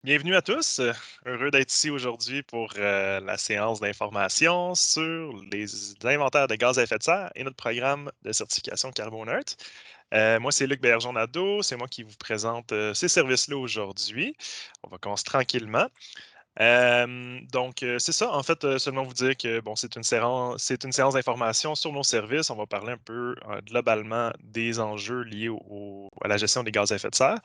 Bienvenue à tous. Heureux d'être ici aujourd'hui pour la séance d'information sur les inventaires de gaz à effet de serre et notre programme de certification Carboneutre. Moi, c'est Luc Bergeron-Nadeau. C'est moi qui vous présente ces services-là aujourd'hui. On va commencer tranquillement. C'est ça. En fait, seulement vous dire que bon, c'est une séance d'information sur nos services. On va parler un peu globalement des enjeux liés à la gestion des gaz à effet de serre.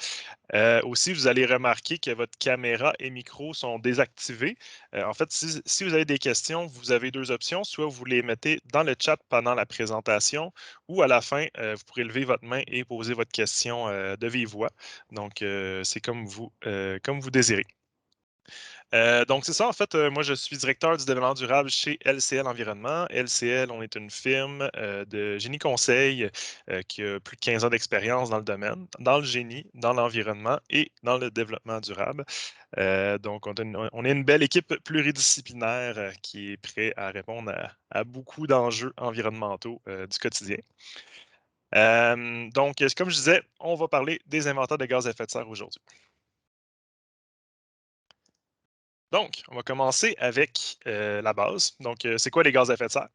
Aussi, vous allez remarquer que votre caméra et micro sont désactivés. En fait, si vous avez des questions, vous avez deux options. Soit vous les mettez dans le chat pendant la présentation ou à la fin, vous pourrez lever votre main et poser votre question de vive voix. Donc, c'est comme vous désirez. C'est ça, en fait, moi je suis directeur du développement durable chez LCL Environnement. LCL, on est une firme de génie conseil qui a plus de 15 ans d'expérience dans le domaine, dans le génie, dans l'environnement et dans le développement durable. On est une belle équipe pluridisciplinaire qui est prête à répondre à beaucoup d'enjeux environnementaux du quotidien. Comme je disais, on va parler des inventaires de gaz à effet de serre aujourd'hui. Donc, on va commencer avec la base. Donc, c'est quoi les gaz à effet de serre?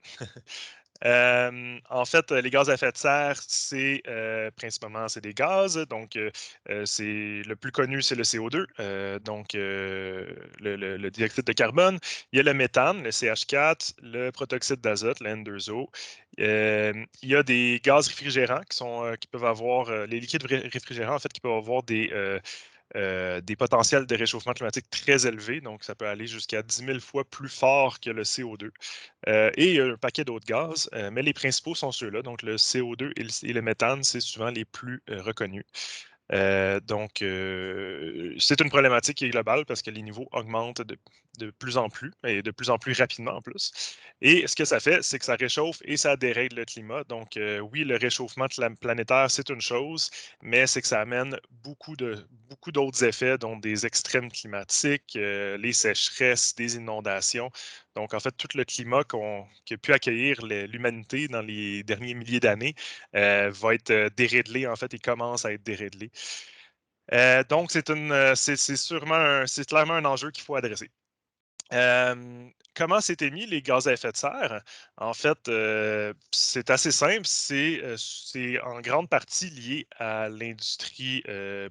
En fait, les gaz à effet de serre, c'est principalement c'est des gaz. C'est le plus connu, c'est le CO2, le dioxyde de carbone. Il y a le méthane, le CH4, le protoxyde d'azote, le N2O. Il y a des gaz réfrigérants qui peuvent avoir, les liquides réfrigérants, en fait, qui peuvent avoir des potentiels de réchauffement climatique très élevés, donc ça peut aller jusqu'à 10 000 fois plus fort que le CO2. Et il y a un paquet d'autres gaz, mais les principaux sont ceux-là. Donc le CO2 et le méthane, c'est souvent les plus reconnus. C'est une problématique qui est globale parce que les niveaux augmentent de plus en plus et de plus en plus rapidement en plus. Et ce que ça fait, c'est que ça réchauffe et ça dérègle le climat. Donc, oui, le réchauffement planétaire, c'est une chose, mais c'est que ça amène beaucoup d'autres effets, dont des extrêmes climatiques, les sécheresses, des inondations. Donc, en fait, tout le climat qui a pu accueillir l'humanité dans les derniers milliers d'années va être déréglé, en fait, et commence à être déréglé. C'est clairement un enjeu qu'il faut adresser. Comment c'est émis les gaz à effet de serre? En fait, c'est assez simple. C'est en grande partie lié à l'industrie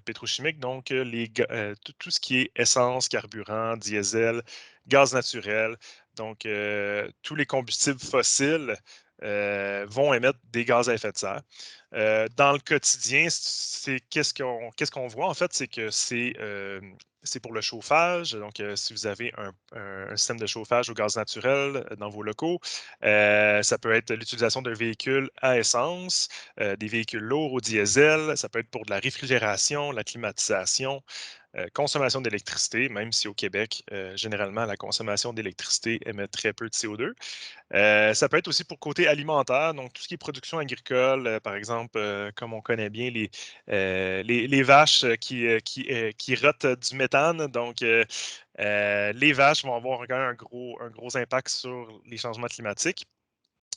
pétrochimique, donc tout ce qui est essence, carburant, diesel, gaz naturel. Donc, tous les combustibles fossiles vont émettre des gaz à effet de serre. Dans le quotidien, qu'est-ce qu'on voit en fait, c'est que c'est pour le chauffage. Donc, si vous avez un système de chauffage au gaz naturel dans vos locaux, ça peut être l'utilisation d'un véhicule à essence, des véhicules lourds au diesel, ça peut être pour de la réfrigération, la climatisation, consommation d'électricité, même si au Québec, généralement, la consommation d'électricité émet très peu de CO2. Ça peut être aussi pour côté alimentaire, donc tout ce qui est production agricole, par exemple, comme on connaît bien les vaches qui rotent du méthane. Donc, les vaches vont avoir quand même un gros impact sur les changements climatiques.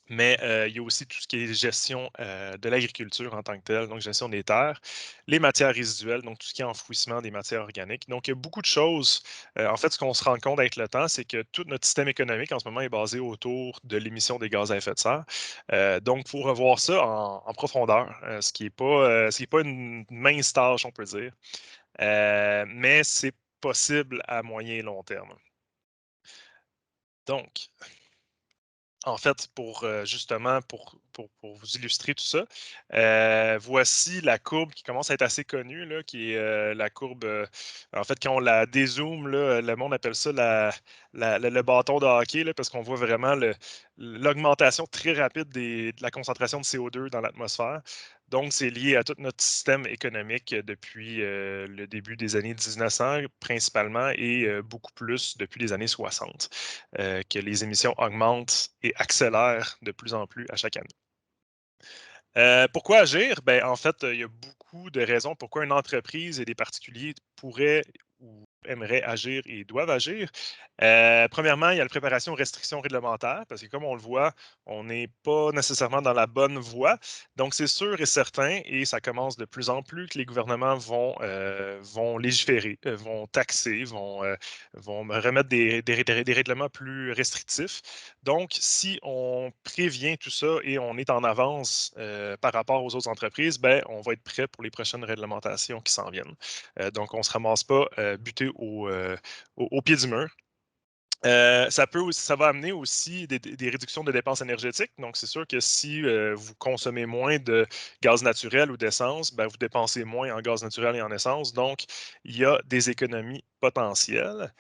Mais il y a aussi tout ce qui est gestion de l'agriculture en tant que telle, donc gestion des terres, les matières résiduelles, donc tout ce qui est enfouissement des matières organiques. Donc, il y a beaucoup de choses. En fait, ce qu'on se rend compte avec le temps, c'est que tout notre système économique en ce moment est basé autour de l'émission des gaz à effet de serre. Donc, il faut revoir ça en profondeur, ce qui est pas une mince tâche, on peut dire. Mais c'est possible à moyen et long terme. Donc, en fait, pour vous illustrer tout ça, voici la courbe qui commence à être assez connue, là, qui est la courbe. En fait, quand on la dézoome, là, le monde appelle ça le bâton de hockey, là, parce qu'on voit vraiment l'augmentation très rapide de la concentration de CO2 dans l'atmosphère. Donc, c'est lié à tout notre système économique depuis le début des années 1900, principalement, et beaucoup plus depuis les années 60 que les émissions augmentent et accélèrent de plus en plus à chaque année. Pourquoi agir? Ben, en fait, il y a beaucoup de raisons pourquoi une entreprise et des particuliers pourraient ou aimeraient agir et doivent agir. Premièrement, il y a la préparation aux restrictions réglementaires, parce que comme on le voit, on n'est pas nécessairement dans la bonne voie. Donc, c'est sûr et certain, et ça commence de plus en plus, que les gouvernements vont légiférer, vont taxer, vont remettre des règlements plus restrictifs. Donc, si on prévient tout ça et on est en avance par rapport aux autres entreprises, ben, on va être prêt pour les prochaines réglementations qui s'en viennent. Donc, on ne se ramasse pas buté au pied du mur. Ça va amener aussi des réductions de dépenses énergétiques. Donc, c'est sûr que si vous consommez moins de gaz naturel ou d'essence, ben, vous dépensez moins en gaz naturel et en essence. Donc, il y a des économies potentielles.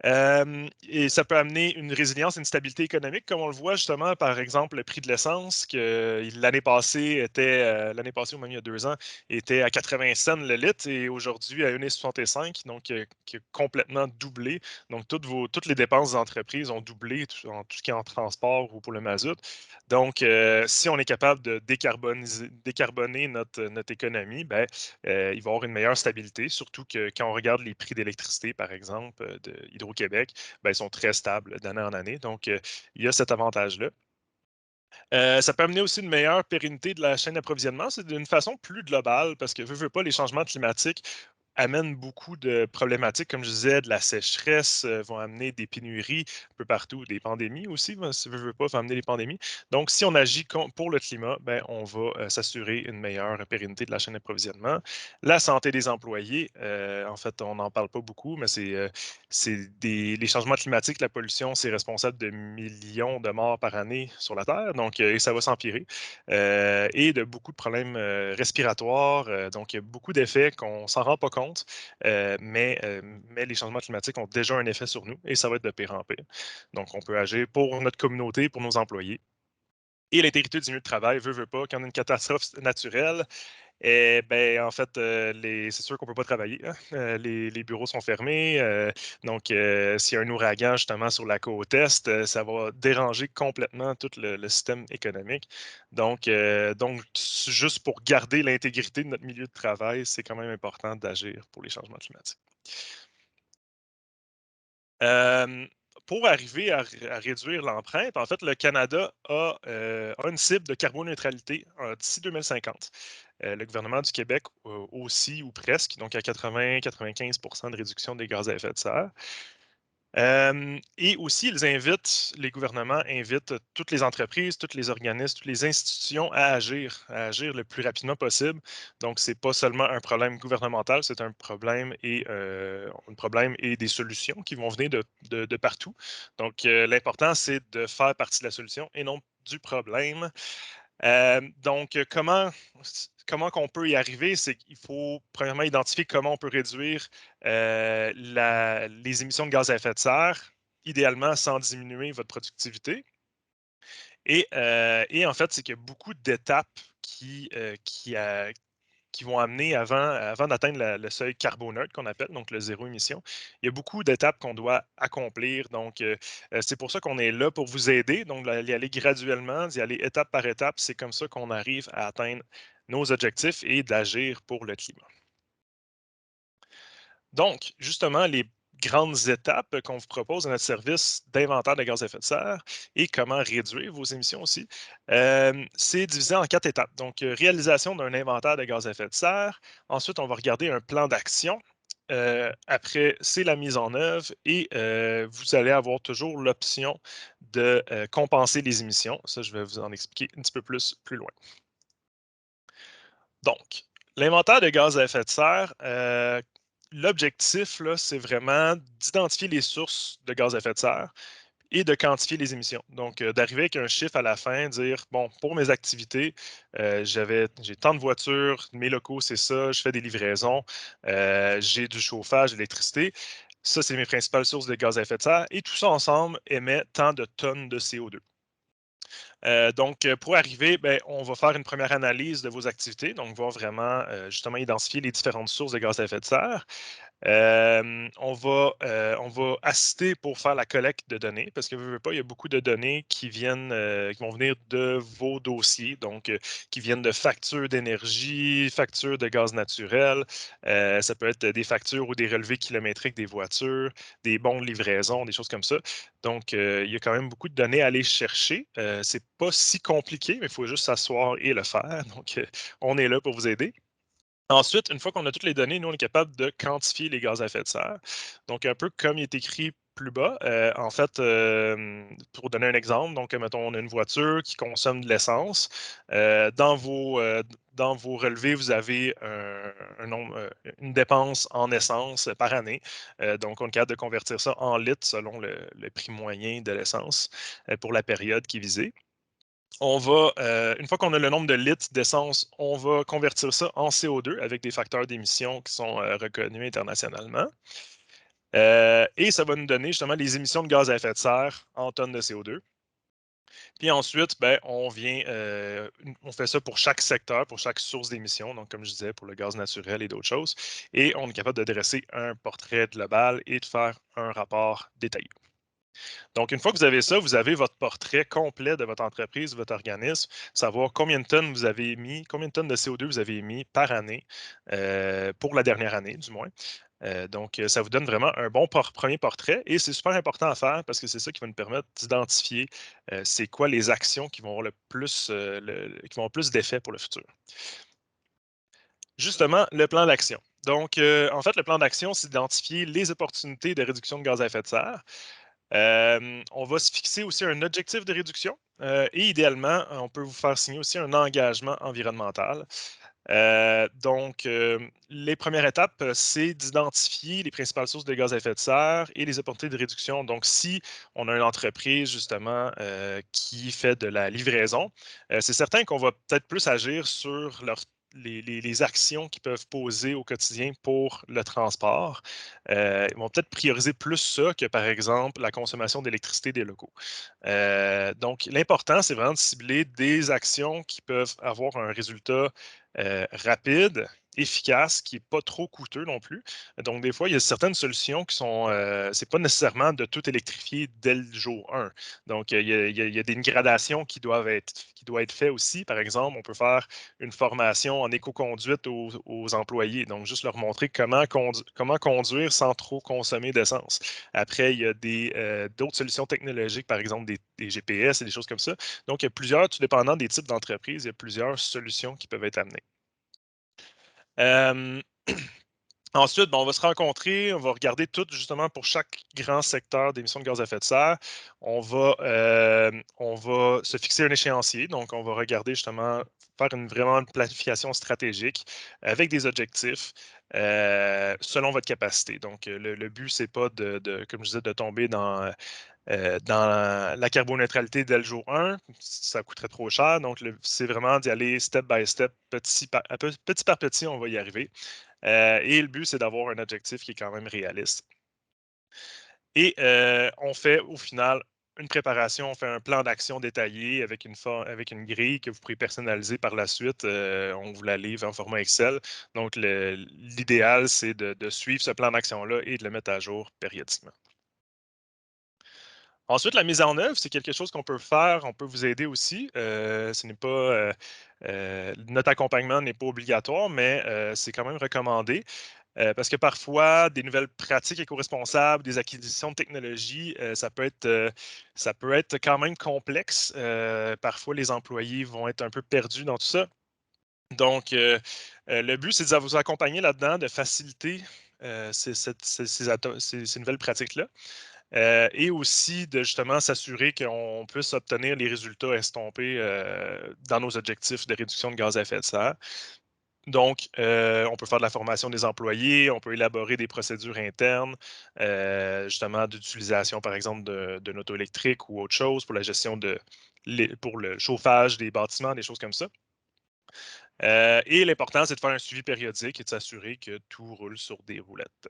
Et ça peut amener une résilience et une stabilité économique, comme on le voit justement, par exemple, le prix de l'essence, que l'année passée, ou même il y a 2 ans, était à 80 cents le litre et aujourd'hui à 1,65, donc qui a complètement doublé. Donc, toutes les dépenses des entreprises ont doublé, en tout ce qui est en transport ou pour le mazout. Donc, si on est capable de décarboner notre économie, ben, il va y avoir une meilleure stabilité, surtout que quand on regarde les prix d'électricité, par exemple, de Hydro-Québec, ben, ils sont très stables d'année en année. Donc, il y a cet avantage-là. Ça peut amener aussi une meilleure pérennité de la chaîne d'approvisionnement. C'est d'une façon plus globale parce que, veux pas, les changements climatiques amènent beaucoup de problématiques, comme je disais, de la sécheresse, vont amener des pénuries un peu partout, des pandémies aussi, si veux pas, vont amener des pandémies. Donc, si on agit pour le climat, ben, on va s'assurer une meilleure pérennité de la chaîne d'approvisionnement. La santé des employés, en fait, on n'en parle pas beaucoup, mais les changements climatiques, la pollution, c'est responsable de millions de morts par année sur la Terre, donc et ça va s'empirer, et de beaucoup de problèmes respiratoires. Donc, il y a beaucoup d'effets qu'on ne s'en rend pas compte, mais les changements climatiques ont déjà un effet sur nous et ça va être de pire en pire. Donc, on peut agir pour notre communauté, pour nos employés. Et l'intégrité du milieu de travail, veut pas, quand on a une catastrophe naturelle, et ben, en fait, c'est sûr qu'on ne peut pas travailler, hein. Les bureaux sont fermés. Donc, s'il y a un ouragan justement sur la côte Est, ça va déranger complètement tout le système économique. Donc, juste pour garder l'intégrité de notre milieu de travail, c'est quand même important d'agir pour les changements climatiques. Euh, pour arriver à réduire l'empreinte, en fait, le Canada a une cible de carboneutralité d'ici 2050. Le gouvernement du Québec aussi, ou presque, donc à 80-95 de réduction des gaz à effet de serre. Et aussi, les gouvernements invitent toutes les entreprises, tous les organismes, toutes les institutions à agir le plus rapidement possible. Donc, ce n'est pas seulement un problème gouvernemental, c'est un problème et des solutions qui vont venir de partout. Donc, l'important, c'est de faire partie de la solution et non du problème. Donc, comment qu'on peut y arriver? C'est qu'il faut premièrement identifier comment on peut réduire les émissions de gaz à effet de serre, idéalement sans diminuer votre productivité. Et en fait, c'est qu'il y a beaucoup d'étapes qui vont amener avant d'atteindre le seuil carboneutre qu'on appelle, donc le zéro émission. Il y a beaucoup d'étapes qu'on doit accomplir. Donc, c'est pour ça qu'on est là pour vous aider. Donc, d'y aller graduellement, d'y aller étape par étape. C'est comme ça qu'on arrive à atteindre nos objectifs et d'agir pour le climat. Donc, justement, les grandes étapes qu'on vous propose dans notre service d'inventaire de gaz à effet de serre et comment réduire vos émissions aussi, c'est divisé en 4 étapes. Donc, réalisation d'un inventaire de gaz à effet de serre. Ensuite, on va regarder un plan d'action. Après, c'est la mise en œuvre et vous allez avoir toujours l'option de compenser les émissions. Ça, je vais vous en expliquer un petit peu plus loin. Donc, l'inventaire de gaz à effet de serre, l'objectif, là, c'est vraiment d'identifier les sources de gaz à effet de serre et de quantifier les émissions. Donc, d'arriver avec un chiffre à la fin, dire, bon, pour mes activités, j'ai tant de voitures, mes locaux, c'est ça, je fais des livraisons, j'ai du chauffage, de l'électricité. Ça, c'est mes principales sources de gaz à effet de serre. Et tout ça ensemble émet tant de tonnes de CO2. Donc, pour arriver, ben, on va faire une première analyse de vos activités, donc voir vraiment, justement, identifier les différentes sources de gaz à effet de serre. On va assister pour faire la collecte de données parce que, veux pas, il y a beaucoup de données qui vont venir de vos dossiers, donc qui viennent de factures d'énergie, factures de gaz naturel. Ça peut être des factures ou des relevés kilométriques des voitures, des bons de livraison, des choses comme ça. Donc, il y a quand même beaucoup de données à aller chercher. C'est pas si compliqué, mais il faut juste s'asseoir et le faire. Donc, on est là pour vous aider. Ensuite, une fois qu'on a toutes les données, nous, on est capable de quantifier les gaz à effet de serre. Donc, un peu comme il est écrit plus bas, en fait, pour donner un exemple, donc, mettons, on a une voiture qui consomme de l'essence. Dans vos relevés, vous avez une dépense en essence par année. Donc, on est capable de convertir ça en litres selon le prix moyen de l'essence pour la période qui est visée. Une fois qu'on a le nombre de litres d'essence, on va convertir ça en CO2 avec des facteurs d'émission qui sont reconnus internationalement. Et ça va nous donner justement les émissions de gaz à effet de serre en tonnes de CO2. Puis ensuite, ben, on fait ça pour chaque secteur, pour chaque source d'émission, donc comme je disais, pour le gaz naturel et d'autres choses. Et on est capable de dresser un portrait global et de faire un rapport détaillé. Donc, une fois que vous avez ça, vous avez votre portrait complet de votre entreprise, votre organisme, savoir combien de tonnes vous avez émis, combien de tonnes de CO2 vous avez émis par année, pour la dernière année, du moins. Donc, ça vous donne vraiment un bon premier portrait et c'est super important à faire parce que c'est ça qui va nous permettre d'identifier c'est quoi les actions qui vont avoir qui vont avoir plus d'effet pour le futur. Justement, le plan d'action. Donc, en fait, le plan d'action, c'est d'identifier les opportunités de réduction de gaz à effet de serre. On va se fixer aussi un objectif de réduction et idéalement, on peut vous faire signer aussi un engagement environnemental. Les premières étapes, c'est d'identifier les principales sources de gaz à effet de serre et les opportunités de réduction. Donc, si on a une entreprise justement qui fait de la livraison, c'est certain qu'on va peut-être plus agir sur les actions qu'ils peuvent poser au quotidien pour le transport. Ils vont peut-être prioriser plus ça que, par exemple, la consommation d'électricité des locaux. Donc, l'important, c'est vraiment de cibler des actions qui peuvent avoir un résultat rapide, efficace, qui n'est pas trop coûteux non plus. Donc, des fois, il y a certaines solutions qui sont, c'est pas nécessairement de tout électrifier dès le jour 1. Donc, il y a des gradations qui doivent être faites aussi. Par exemple, on peut faire une formation en éco-conduite aux employés. Donc, juste leur montrer comment conduire sans trop consommer d'essence. Après, il y a d'autres solutions technologiques, par exemple des GPS et des choses comme ça. Donc, il y a plusieurs, tout dépendant des types d'entreprises, il y a plusieurs solutions qui peuvent être amenées. Euh, Ensuite, on va se rencontrer, on va regarder tout justement pour chaque grand secteur d'émissions de gaz à effet de serre. On va se fixer un échéancier, donc on va regarder justement, faire vraiment une planification stratégique avec des objectifs selon votre capacité. Donc, le but, c'est pas comme je disais, de tomber dans la carboneutralité dès le jour 1, ça coûterait trop cher. Donc, c'est vraiment d'y aller step by step, petit par petit, on va y arriver. Et le but, c'est d'avoir un objectif qui est quand même réaliste. Et on fait au final une préparation, on fait un plan d'action détaillé avec une grille que vous pourrez personnaliser par la suite. On vous la livre en format Excel. Donc, l'idéal, c'est de suivre ce plan d'action-là et de le mettre à jour périodiquement. Ensuite, la mise en œuvre, c'est quelque chose qu'on peut faire, on peut vous aider aussi. Notre accompagnement n'est pas obligatoire, mais c'est quand même recommandé. Parce que parfois, des nouvelles pratiques éco-responsables, des acquisitions de technologies, ça peut être quand même complexe. Parfois, les employés vont être un peu perdus dans tout ça. Donc, le but, c'est de vous accompagner là-dedans, de faciliter ces nouvelles pratiques-là. Et aussi de justement s'assurer qu'on puisse obtenir les résultats estompés dans nos objectifs de réduction de gaz à effet de serre. Donc, on peut faire de la formation des employés, on peut élaborer des procédures internes, justement d'utilisation, par exemple, d'un auto électrique ou autre chose pour la gestion pour le chauffage des bâtiments, des choses comme ça. Et l'important, c'est de faire un suivi périodique et de s'assurer que tout roule sur des roulettes.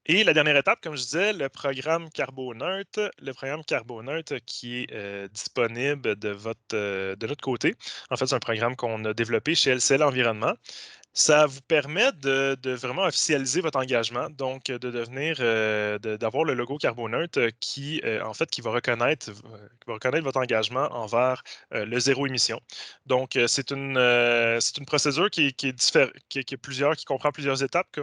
Et la dernière étape, comme je disais, le programme Carboneutre. Le programme Carboneutre qui est disponible de notre côté. En fait, c'est un programme qu'on a développé chez LCL Environnement. Ça vous permet de vraiment officialiser votre engagement, donc de devenir, d'avoir le logo Carboneutre qui, en fait, qui va reconnaître votre engagement envers le zéro émission. Donc, c'est une procédure qui est qui est plusieurs, qui comprend plusieurs étapes,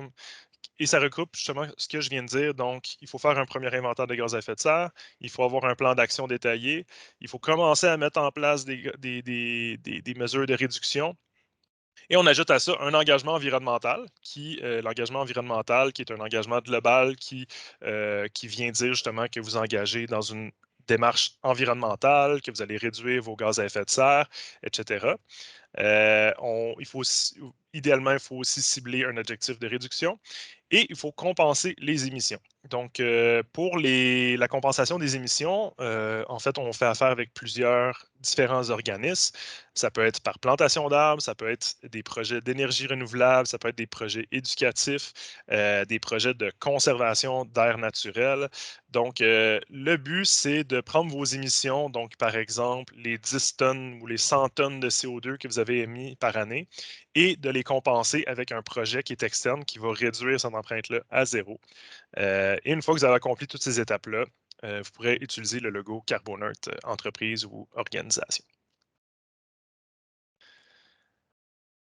et ça regroupe justement ce que je viens de dire. Donc, il faut faire un premier inventaire de gaz à effet de serre, il faut avoir un plan d'action détaillé, il faut commencer à mettre en place des mesures de réduction. Et on ajoute à ça un engagement environnemental, l'engagement environnemental, qui est un engagement global qui vient dire justement que vous engagez dans une démarche environnementale, que vous allez réduire vos gaz à effet de serre, etc. Idéalement, il faut aussi cibler un objectif de réduction et il faut compenser les émissions. Donc, pour la compensation des émissions, en fait, on fait affaire avec plusieurs différents organismes. Ça peut être par plantation d'arbres, ça peut être des projets d'énergie renouvelable, ça peut être des projets éducatifs, des projets de conservation d'air naturel. Donc, le but, c'est de prendre vos émissions, donc par exemple les 10 tonnes ou les 100 tonnes de CO2 que vous avez émis par année, et de les compenser avec un projet qui est externe qui va réduire cette empreinte-là à zéro. Et une fois que vous avez accompli toutes ces étapes-là, vous pourrez utiliser le logo Carboneutre entreprise ou organisation.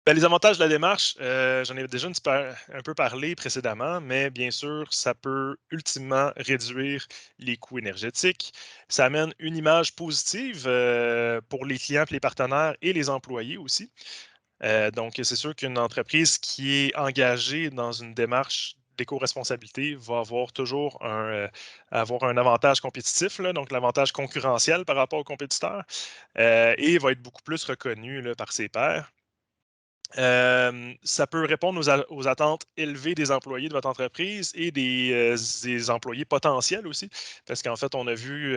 Ben, les avantages de la démarche, j'en ai déjà un peu parlé précédemment, mais bien sûr, ça peut ultimement réduire les coûts énergétiques. Ça amène une image positive pour les clients, les partenaires et les employés aussi. Donc, c'est sûr qu'une entreprise qui est engagée dans une démarche d'éco-responsabilité va avoir un avantage compétitif, là, donc l'avantage concurrentiel par rapport aux compétiteurs, et va être beaucoup plus reconnu là, par ses pairs. Ça peut répondre aux attentes élevées des employés de votre entreprise et des employés potentiels aussi, parce qu'en fait, on a vu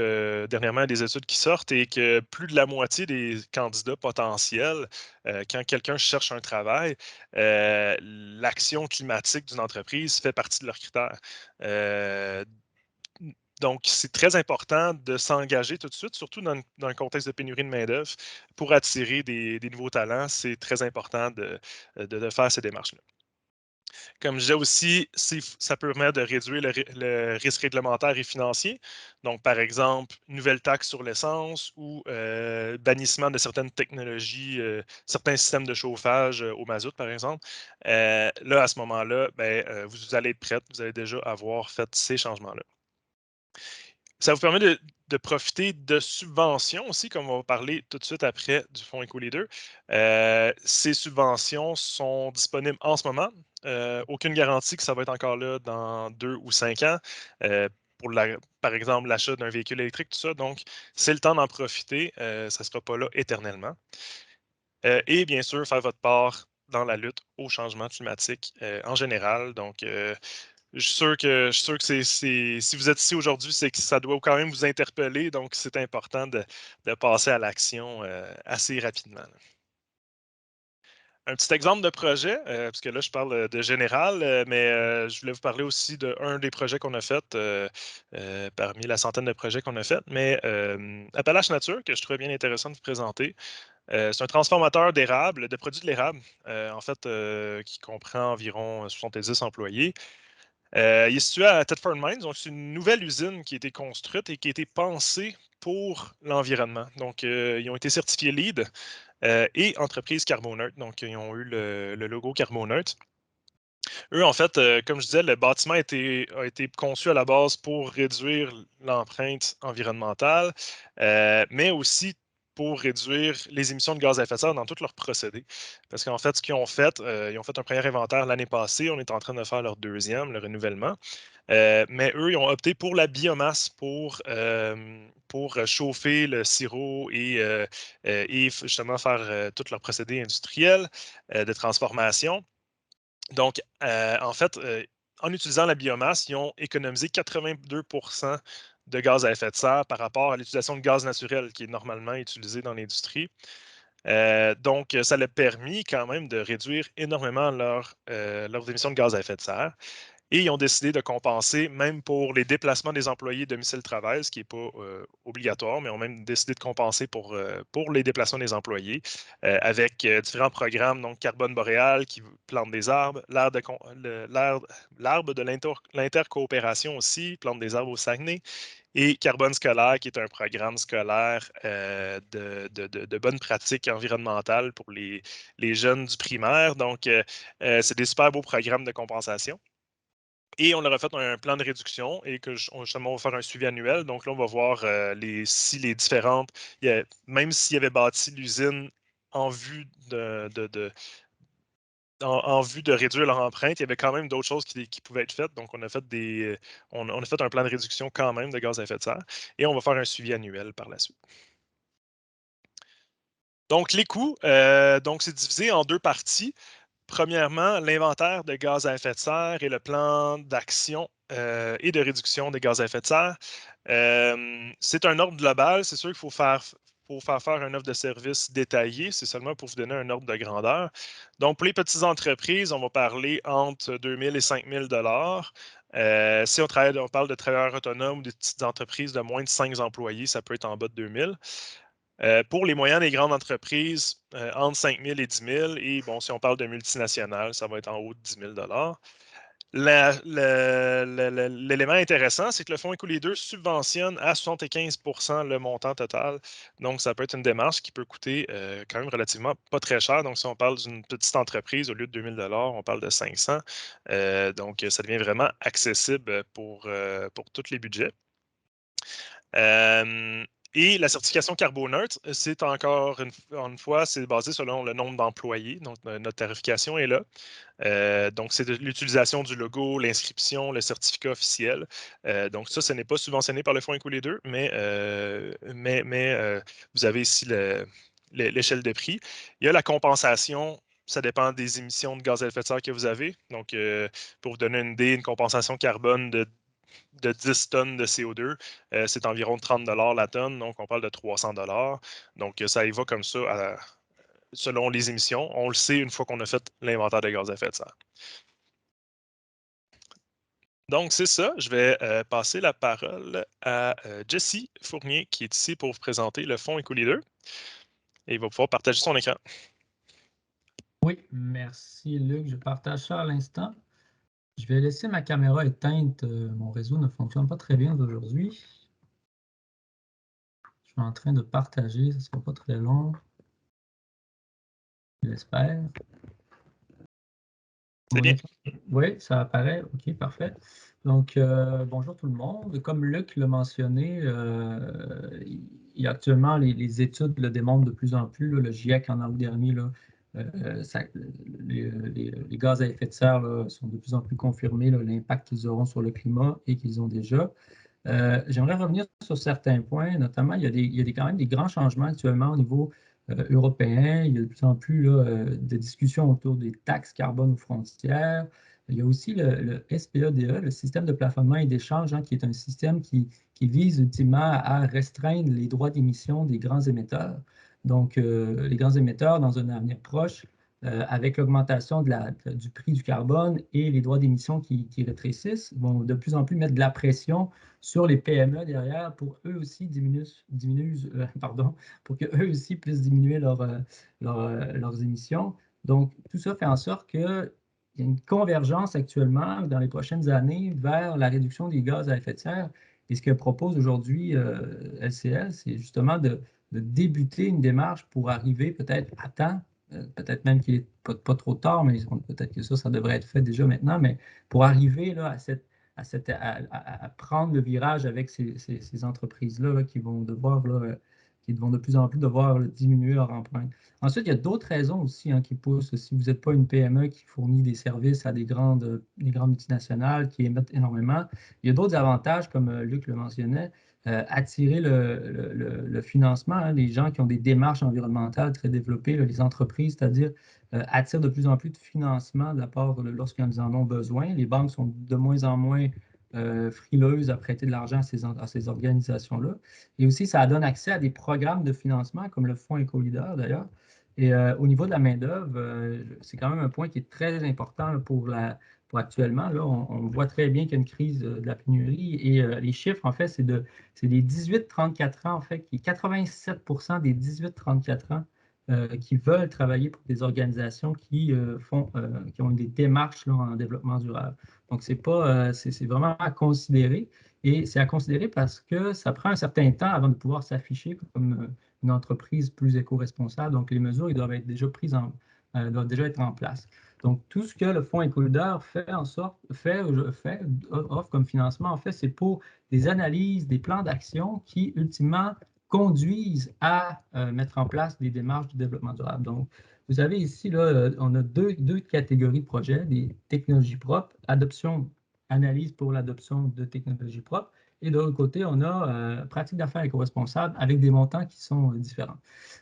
dernièrement des études qui sortent et que plus de la moitié des candidats potentiels, quand quelqu'un cherche un travail, l'action climatique d'une entreprise fait partie de leurs critères. Euh, donc, c'est très important de s'engager tout de suite, surtout dans un contexte de pénurie de main-d'œuvre, pour attirer des nouveaux talents. C'est très important de faire ces démarches-là. Comme je disais aussi, ça permet de réduire le risque réglementaire et financier. Donc, par exemple, nouvelle taxe sur l'essence ou bannissement de certaines technologies, certains systèmes de chauffage au mazout, par exemple. Là, à ce moment-là, ben, vous allez être prête, vous allez déjà avoir fait ces changements-là. Ça vous permet de profiter de subventions aussi, comme on va parler tout de suite après du fonds EcoLeader. Ces subventions sont disponibles en ce moment. Aucune garantie que ça va être encore là dans 2 ou 5 ans. euh, pour par exemple l'achat d'un véhicule électrique, tout ça. Donc, c'est le temps d'en profiter. Ça ne sera pas là éternellement. Et bien sûr, faire votre part dans la lutte au changement climatique en général. Donc, je suis sûr que si vous êtes ici aujourd'hui, c'est que ça doit quand même vous interpeller. Donc, c'est important de passer à l'action assez rapidement, là. Un petit exemple de projet, parce que là, je parle de général, mais je voulais vous parler aussi d'un des projets qu'on a fait parmi la centaine de projets qu'on a fait. Mais Appalache Nature, que je trouvais bien intéressant de vous présenter, c'est un transformateur d'érable, de produits de l'érable, en fait, qui comprend environ 70 employés. Il est situé à Thetford Mines, donc c'est une nouvelle usine qui a été construite et qui a été pensée pour l'environnement. Donc, ils ont été certifiés LEED et entreprise carboneutre. Donc, ils ont eu le logo carboneutre. Eux, en fait, comme je disais, le bâtiment a été conçu à la base pour réduire l'empreinte environnementale, mais aussi pour réduire les émissions de gaz à effet de serre dans tous leurs procédés. Parce qu'en fait, ce qu'ils ont fait, ils ont fait un premier inventaire l'année passée. On est en train de faire leur deuxième, le renouvellement. Mais eux, ils ont opté pour la biomasse pour chauffer le sirop et justement faire tous leurs procédés industriels de transformation. Donc, en fait, en utilisant la biomasse, ils ont économisé 82 de gaz à effet de serre par rapport à l'utilisation de gaz naturel qui est normalement utilisé dans l'industrie. Donc, ça a permis quand même de réduire énormément leurs émissions de gaz à effet de serre. Et ils ont décidé de compenser, même pour les déplacements des employés domicile-travail, ce qui n'est pas obligatoire, mais ont même décidé de compenser pour les déplacements des employés avec différents programmes, donc Carbone Boréal qui plante des arbres, l'arbre de l'intercoopération aussi, plante des arbres au Saguenay, et Carbone scolaire, qui est un programme scolaire de bonnes pratiques environnementales pour les jeunes du primaire. Donc, c'est des super beaux programmes de compensation. Et on leur a fait un plan de réduction et que justement, on va faire un suivi annuel. Donc là, on va voir si les différentes, même s'il y avait bâti l'usine en vue en vue de réduire leur empreinte, il y avait quand même d'autres choses qui pouvaient être faites. Donc, on a fait on a fait un plan de réduction quand même de gaz à effet de serre et on va faire un suivi annuel par la suite. Donc, les coûts, donc c'est divisé en deux parties. Premièrement, l'inventaire de gaz à effet de serre et le plan d'action et de réduction des gaz à effet de serre. C'est un ordre global. C'est sûr qu'il faut faire une offre de service détaillée. C'est seulement pour vous donner un ordre de grandeur. Donc, pour les petites entreprises, on va parler entre 2 000 et 5 000 si on parle de travailleurs autonomes ou des petites entreprises de moins de 5 employés, ça peut être en bas de 2 000. Pour les moyennes et grandes entreprises, entre 5 000 et 10 000. Et bon, si on parle de multinationales, ça va être en haut de 10 000 L'élément intéressant, c'est que le Fonds Éco-Leader subventionne à 75 le montant total. Donc, ça peut être une démarche qui peut coûter quand même relativement pas très cher. Donc, si on parle d'une petite entreprise, au lieu de 2 000 on parle de 500. Donc, ça devient vraiment accessible pour tous les budgets. Et la certification carboneutre, c'est encore une fois, c'est basé selon le nombre d'employés. Donc, notre tarification est là. Donc, c'est l'utilisation du logo, l'inscription, le certificat officiel. Donc, ça, ce n'est pas subventionné par le Fonds Éco-Leader, mais vous avez ici l'échelle de prix. Il y a la compensation. Ça dépend des émissions de gaz à effet de serre que vous avez. Donc, pour vous donner une idée, une compensation carbone de 10 tonnes de CO2, c'est environ 30 la tonne, donc on parle de 300 Donc ça y va comme ça selon les émissions. On le sait une fois qu'on a fait l'inventaire de gaz à effet de serre. Donc c'est ça, je vais passer la parole à Jessie Fournier qui est ici pour vous présenter le Fonds Éco-Leader et il va pouvoir partager son écran. Oui, merci Luc, je partage ça à l'instant. Je vais laisser ma caméra éteinte, mon réseau ne fonctionne pas très bien aujourd'hui. Je suis en train de partager, ça ne sera pas très long, j'espère. C'est bien. Oui, ça apparaît, ok, parfait. Donc, bonjour tout le monde. Comme Luc l'a mentionné, il y a actuellement les études le démontrent de plus en plus. Là, le GIEC en août dernier, là, les gaz à effet de serre là, sont de plus en plus confirmés, l'impact qu'ils auront sur le climat et qu'ils ont déjà. J'aimerais revenir sur certains points, notamment il y a quand même des grands changements actuellement au niveau européen. Il y a de plus en plus là, de discussions autour des taxes carbone aux frontières. Il y a aussi le SPEDE, le système de plafonnement et d'échange, qui est un système qui vise ultimement à restreindre les droits d'émission des grands émetteurs. Donc, les grands émetteurs, dans un avenir proche, avec l'augmentation du prix du carbone et les droits d'émission qui rétrécissent, vont de plus en plus mettre de la pression sur les PME derrière pour eux aussi pour qu'eux aussi puissent diminuer leurs émissions. Donc, tout ça fait en sorte qu'il y a une convergence actuellement dans les prochaines années vers la réduction des gaz à effet de serre. Et ce que propose aujourd'hui LCL, c'est justement de débuter une démarche pour arriver peut-être à temps, peut-être même qu'il n'est pas trop tard, mais peut-être que ça devrait être fait déjà maintenant, mais pour arriver là, à prendre le virage avec ces entreprises-là qui vont devoir, qui vont de plus en plus devoir diminuer leur empreinte. Ensuite, il y a d'autres raisons aussi qui poussent. Si vous n'êtes pas une PME qui fournit des services à des grandes multinationales qui émettent énormément, il y a d'autres avantages, comme Luc le mentionnait, attirer le financement. Les gens qui ont des démarches environnementales très développées, les entreprises, c'est-à-dire attirent de plus en plus de financement de la part lorsqu'ils en ont besoin. Les banques sont de moins en moins frileuses à prêter de l'argent à ces organisations-là. Et aussi, ça donne accès à des programmes de financement, comme le Fonds Éco-Leader d'ailleurs. Et au niveau de la main-d'œuvre, c'est quand même un point qui est très important pour actuellement, là, on voit très bien qu'il y a une crise de la pénurie et les chiffres, en fait, c'est des 18-34 ans, en fait, 87% des 18-34 ans qui veulent travailler pour des organisations qui ont des démarches là, en développement durable. Donc, c'est vraiment à considérer et c'est à considérer parce que ça prend un certain temps avant de pouvoir s'afficher comme une entreprise plus éco-responsable. Donc, les mesures, ils doivent être déjà doivent déjà être en place. Donc, tout ce que le Fonds Éco-Leader offre comme financement, en fait, c'est pour des analyses, des plans d'action qui, ultimement, conduisent à mettre en place des démarches de développement durable. Donc, vous avez ici, là, on a deux catégories de projets, des technologies propres, analyse pour l'adoption de technologies propres, et de l'autre côté, on a pratique d'affaires éco-responsables avec des montants qui sont différents.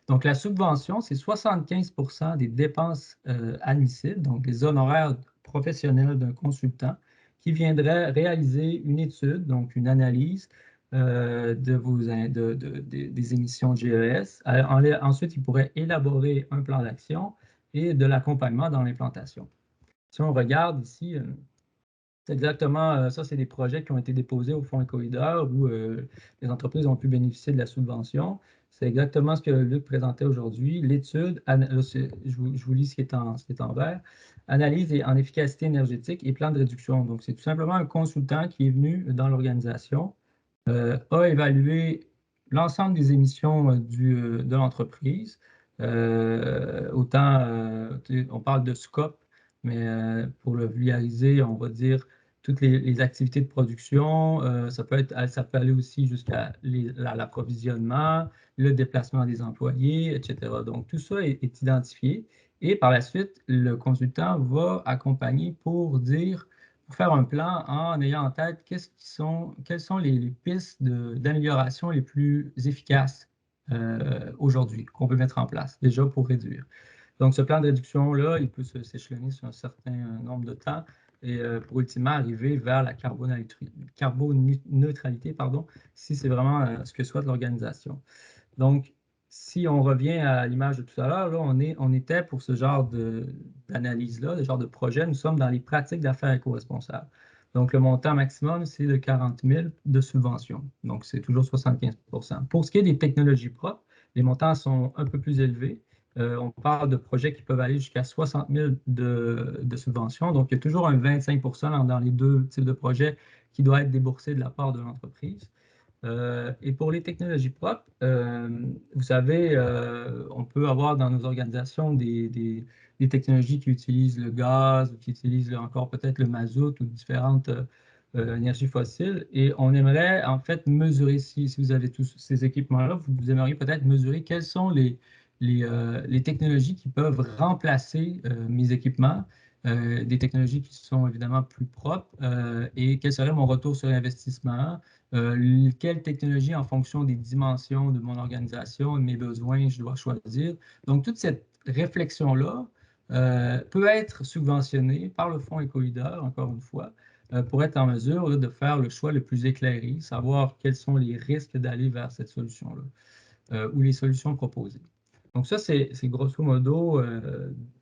Donc, la subvention, c'est 75% des dépenses admissibles, donc les honoraires professionnels d'un consultant qui viendrait réaliser une étude, donc une analyse des émissions de GES. Ensuite, il pourrait élaborer un plan d'action et de l'accompagnement dans l'implantation. Si on regarde ici, c'est exactement ça, c'est des projets qui ont été déposés au Fonds Éco-Leader où les entreprises ont pu bénéficier de la subvention. C'est exactement ce que Luc présentait aujourd'hui. L'étude, je vous lis ce qui est en vert, analyse en efficacité énergétique et plan de réduction. Donc, c'est tout simplement un consultant qui est venu dans l'organisation, a évalué l'ensemble des émissions de l'entreprise. On parle de scope, mais pour le vulgariser, on va dire toutes les activités de production. Ça peut aller aussi jusqu'à l'approvisionnement, le déplacement des employés, etc. Donc, tout ça est identifié. Et par la suite, le consultant va accompagner pour faire un plan en ayant en tête quelles sont les pistes d'amélioration les plus efficaces aujourd'hui qu'on peut mettre en place déjà pour réduire. Donc, ce plan de réduction-là, il peut s'échelonner sur un certain nombre de temps et pour ultimement arriver vers la carboneutralité, pardon, si c'est vraiment ce que souhaite l'organisation. Donc, si on revient à l'image de tout à l'heure, là, on était pour ce genre d'analyse-là, ce genre de projet, nous sommes dans les pratiques d'affaires éco-responsables. Donc, le montant maximum, c'est de 40 000 de subvention. Donc, c'est toujours 75 %. Pour ce qui est des technologies propres, les montants sont un peu plus élevés. On parle de projets qui peuvent aller jusqu'à 60 000 de subventions. Donc, il y a toujours un 25 % dans les deux types de projets qui doit être déboursé de la part de l'entreprise. Et pour les technologies propres, vous savez, on peut avoir dans nos organisations des technologies qui utilisent le gaz ou qui utilisent encore peut-être le mazout ou différentes énergies fossiles. Et on aimerait en fait mesurer, si vous avez tous ces équipements-là, vous aimeriez peut-être mesurer quelles sont les technologies qui peuvent remplacer mes équipements, des technologies qui sont évidemment plus propres et quel serait mon retour sur investissement. Quelle technologie en fonction des dimensions de mon organisation, de mes besoins, je dois choisir. Donc, toute cette réflexion-là peut être subventionnée par le Fonds Éco-Leader, encore une fois, pour être en mesure là, de faire le choix le plus éclairé, savoir quels sont les risques d'aller vers cette solution-là ou les solutions proposées. Donc, ça, c'est grosso modo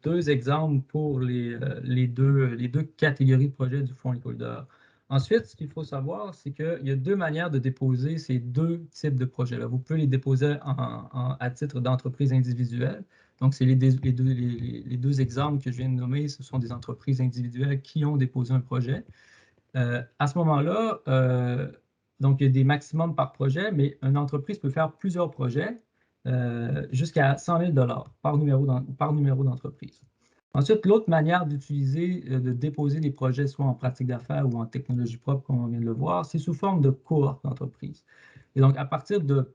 deux exemples pour les deux catégories de projets du Fonds Éco-Leader. Ensuite, ce qu'il faut savoir, c'est qu'il y a deux manières de déposer ces deux types de projets-là. Vous pouvez les déposer à titre d'entreprise individuelle. Donc, c'est les deux exemples que je viens de nommer, ce sont des entreprises individuelles qui ont déposé un projet. À ce moment-là, donc il y a des maximums par projet, mais une entreprise peut faire plusieurs projets jusqu'à 100 000 $ par numéro d'entreprise. Ensuite, l'autre manière d'utiliser, de déposer des projets, soit en pratique d'affaires ou en technologie propre, comme on vient de le voir, c'est sous forme de cohorte d'entreprise. Et donc, à partir de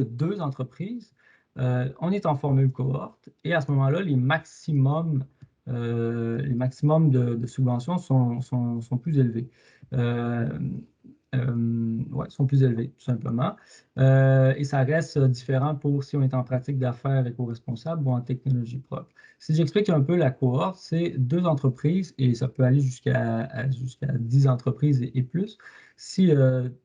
deux entreprises, on est en formule cohorte et à ce moment-là, les maximums de subventions sont plus élevés. Ouais, sont plus élevés, tout simplement. Et ça reste différent pour si on est en pratique d'affaires éco-responsable ou en technologie propre. Si j'explique un peu la cohorte, c'est deux entreprises et ça peut aller jusqu'à 10 entreprises et plus. Si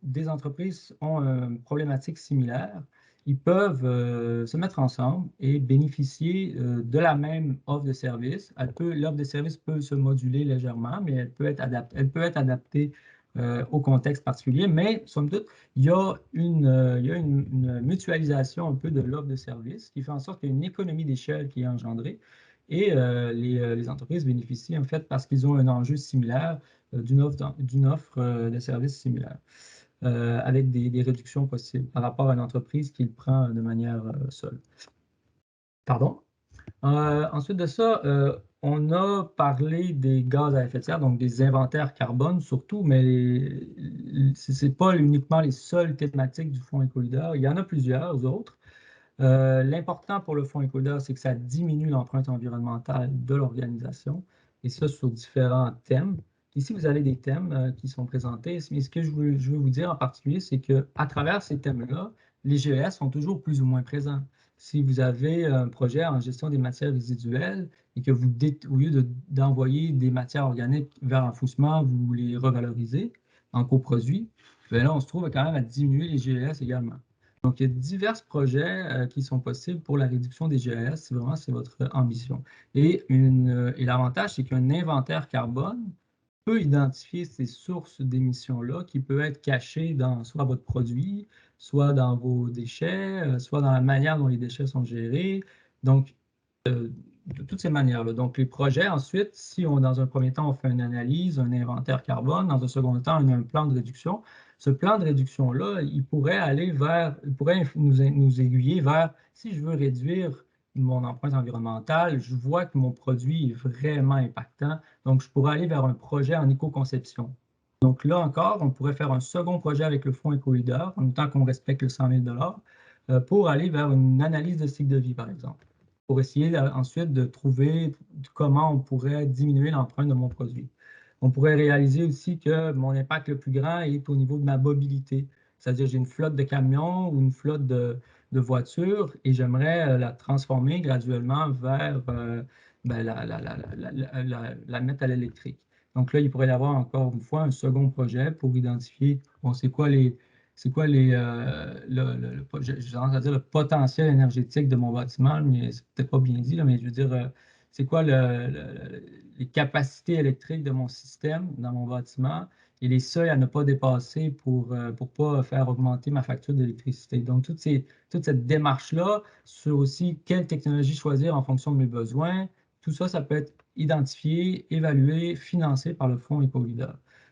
des entreprises ont une problématique similaire ils peuvent se mettre ensemble et bénéficier de la même offre de service. L'offre de service peut se moduler légèrement, mais elle peut être adaptée au contexte particulier. Mais, somme toute, il y a une mutualisation un peu de l'offre de service qui fait en sorte qu'il y a une économie d'échelle qui est engendrée. Et les entreprises bénéficient en fait parce qu'ils ont un enjeu similaire d'une offre de service similaire avec des réductions possibles par rapport à une entreprise qui le prend de manière seule. Pardon? Ensuite de ça, on a parlé des gaz à effet de serre, donc des inventaires carbone surtout, mais ce n'est pas uniquement les seules thématiques du Fonds écolideur. Il y en a plusieurs autres. L'important pour le Fonds écolideur, c'est que ça diminue l'empreinte environnementale de l'organisation, et ça sur différents thèmes. Ici, vous avez des thèmes qui sont présentés, mais ce que je veux vous dire en particulier, c'est qu'à travers ces thèmes-là, les GES sont toujours plus ou moins présents. Si vous avez un projet en gestion des matières résiduelles et que au lieu d'envoyer des matières organiques vers l'enfouissement, vous les revalorisez en coproduits, bien là, on se trouve quand même à diminuer les GES également. Donc, il y a divers projets qui sont possibles pour la réduction des GES, si vraiment c'est votre ambition. Et l'avantage, c'est qu'un inventaire carbone peut identifier ces sources d'émissions-là qui peuvent être cachées dans soit votre produit, soit dans vos déchets, soit dans la manière dont les déchets sont gérés. Donc, de toutes ces manières-là. Donc, les projets, ensuite, si dans un premier temps, on fait une analyse, un inventaire carbone, dans un second temps, on a un plan de réduction. Ce plan de réduction-là, il pourrait nous aiguiller vers, si je veux réduire mon empreinte environnementale, je vois que mon produit est vraiment impactant, donc je pourrais aller vers un projet en éco-conception. Donc là encore, on pourrait faire un second projet avec le fonds éco-leader, en même temps qu'on respecte le 100 000 pour aller vers une analyse de cycle de vie, par exemple, pour essayer ensuite de trouver comment on pourrait diminuer l'empreinte de mon produit. On pourrait réaliser aussi que mon impact le plus grand est au niveau de ma mobilité. C'est-à-dire, j'ai une flotte de camions ou une flotte de voitures et j'aimerais la transformer graduellement vers la mettre à l'électrique. Donc là, il pourrait y avoir encore une fois un second projet pour identifier, bon, c'est quoi le potentiel énergétique de mon bâtiment, mais c'est peut-être pas bien dit, là, mais je veux dire, c'est quoi les capacités électriques de mon système dans mon bâtiment et les seuils à ne pas dépasser pour ne pas faire augmenter ma facture d'électricité. Donc, toute cette démarche-là sur aussi quelle technologie choisir en fonction de mes besoins, tout ça, ça peut être identifié, évalué, financé par le fonds EcoLeader.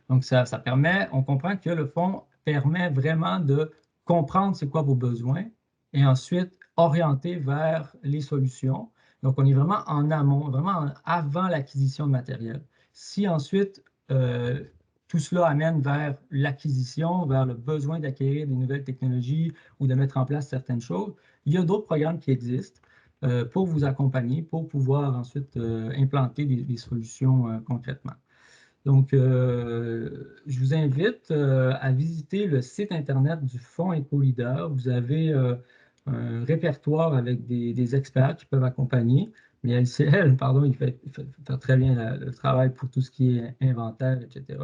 Donc, ça permet, on comprend que le fonds permet vraiment de comprendre c'est quoi vos besoins et ensuite orienter vers les solutions. Donc, on est vraiment en amont, vraiment avant l'acquisition de matériel. Si ensuite, tout cela amène vers l'acquisition, vers le besoin d'acquérir des nouvelles technologies ou de mettre en place certaines choses, il y a d'autres programmes qui existent pour vous accompagner, pour pouvoir ensuite implanter des solutions concrètement. Donc, je vous invite à visiter le site Internet du Fonds EcoLeader. Vous avez un répertoire avec des experts qui peuvent accompagner. Mais LCL, pardon, il fait très bien le travail pour tout ce qui est inventaire, etc.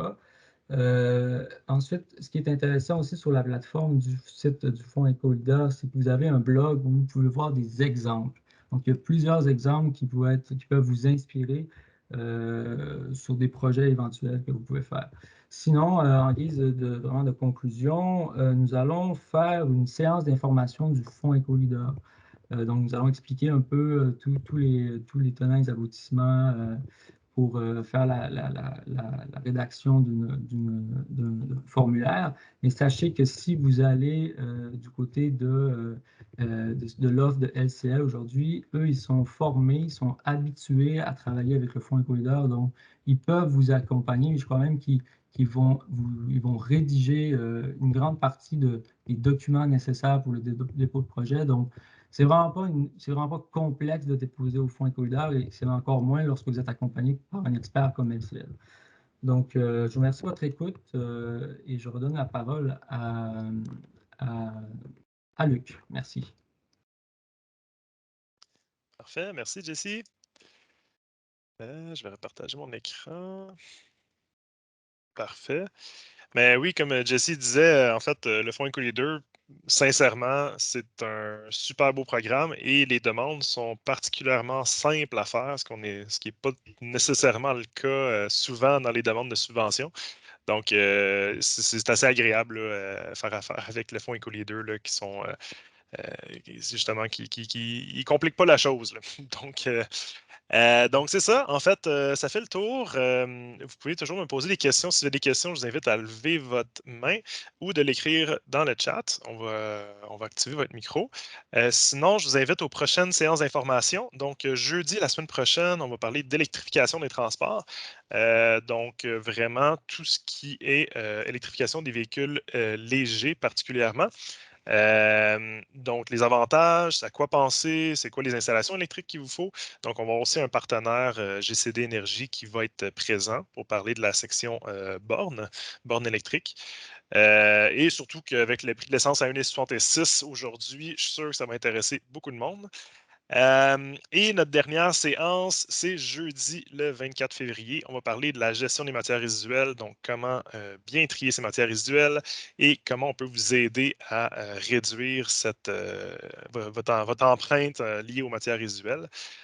Ensuite, ce qui est intéressant aussi sur la plateforme du site du Fonds EcoLeader, c'est que vous avez un blog où vous pouvez voir des exemples. Donc, il y a plusieurs exemples qui peuvent vous inspirer sur des projets éventuels que vous pouvez faire. Sinon, en guise vraiment de conclusion, nous allons faire une séance d'information du Fonds EcoLeader. Donc, nous allons expliquer un peu tous les tenants et aboutissements pour faire la rédaction d'un formulaire. Mais sachez que si vous allez du côté de l'offre de LCL aujourd'hui, eux, ils sont formés, ils sont habitués à travailler avec le Fonds écolideur, donc ils peuvent vous accompagner. Je crois même qu'ils vont rédiger une grande partie des documents nécessaires pour le dépôt de projet. Donc, c'est vraiment pas complexe de déposer au fonds écolidaire et c'est encore moins lorsque vous êtes accompagné par un expert comme LCL. Donc, je vous remercie de votre écoute et je redonne la parole à, à Luc. Merci. Parfait, merci Jessie. Je vais repartager mon écran. Parfait. Mais oui, comme Jessie disait, en fait, le fonds EcoLeader sincèrement, c'est un super beau programme et les demandes sont particulièrement simples à faire, ce qui n'est pas nécessairement le cas souvent dans les demandes de subvention. Donc, c'est assez agréable là, faire affaire avec le fonds Éco-Leader là, qui sont justement qui compliquent pas la chose. Là. Donc, donc, c'est ça. En fait, ça fait le tour. Vous pouvez toujours me poser des questions. Si vous avez des questions, je vous invite à lever votre main ou de l'écrire dans le chat. On va activer votre micro. Sinon, je vous invite aux prochaines séances d'information. Donc, jeudi, la semaine prochaine, on va parler d'électrification des transports. Donc, vraiment, tout ce qui est électrification des véhicules légers particulièrement. Donc, les avantages, à quoi penser, c'est quoi les installations électriques qu'il vous faut. Donc, on va avoir aussi un partenaire GCD Énergie qui va être présent pour parler de la section borne électrique. Et surtout qu'avec le prix de l'essence à 1,66 aujourd'hui, je suis sûr que ça va intéresser beaucoup de monde. Et notre dernière séance, c'est jeudi le 24 février. On va parler de la gestion des matières résiduelles, donc comment bien trier ces matières résiduelles et comment on peut vous aider à réduire votre empreinte liée aux matières résiduelles.